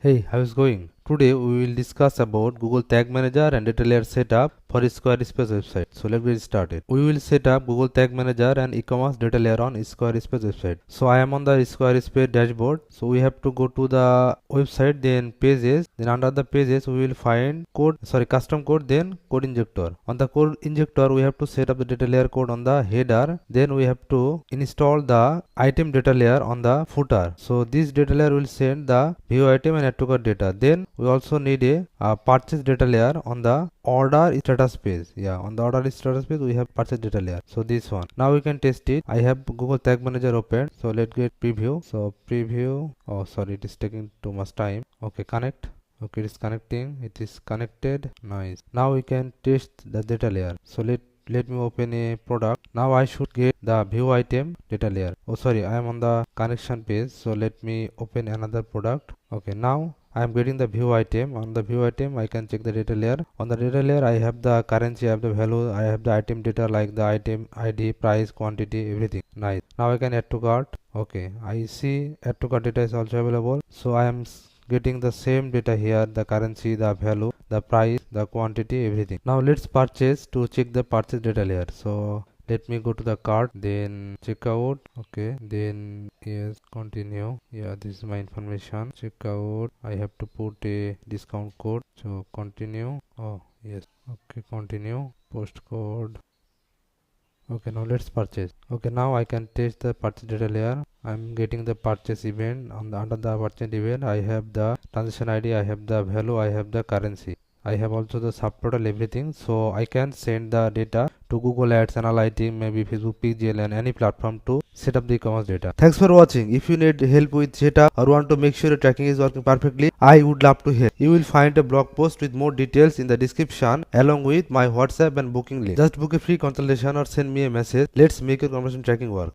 Hey, how's it going? Today we will discuss about Google Tag Manager and Data Layer setup for Squarespace website. So let's get started. We will set up Google Tag Manager and e-commerce data layer on Squarespace website. So I am on the Squarespace dashboard. So we have to go to the website, then pages, then under the pages we will find custom code, then code injector. On the code injector we have to set up the data layer code on the header. Then we have to install the item data layer on the footer. So this data layer will send the view item and add to cart data. Then we also need a purchase data layer on the order status page. On the order status page we have purchase data layer. So this one. Now we can test it. I have Google Tag Manager open. So let's get preview. So preview. Oh sorry, it is taking too much time. Okay, connect. Okay, it is connecting. It is connected. Nice. Now we can test the data layer. So let me open a product. Now I should get the view item data layer. Oh sorry, I am on the connection page. So let me open another product. Okay, now I am getting the view item. On the view item I can check the data layer. On the data layer I have the currency, I have the value, I have the item data like the item ID, price, quantity, everything. Nice. Now I can add to cart. Okay, I see add to cart data is also available. So I am getting the same data here, the currency, the value, the price, the quantity, everything. Now let's purchase to check the purchase data layer. So let me go to the cart, then checkout. Okay, then yes, continue. This is my information. Checkout. I have to put a discount code. So continue. Oh yes. Okay, continue. Post code. Okay, now let's purchase. Okay, now I can test the purchase data layer. I'm getting the purchase event. Under the purchase event I have the transaction ID, I have the value, I have the currency, I have also the subtotal, everything. So I can send the data to Google Ads, Analytics, maybe Facebook PGL and any platform to set up the e-commerce data. Thanks for watching. If you need help with data or want to make sure your tracking is working perfectly, I would love to help. You will find a blog post with more details in the description along with my WhatsApp and booking link. Just book a free consultation or send me a message. Let's make your conversion tracking work.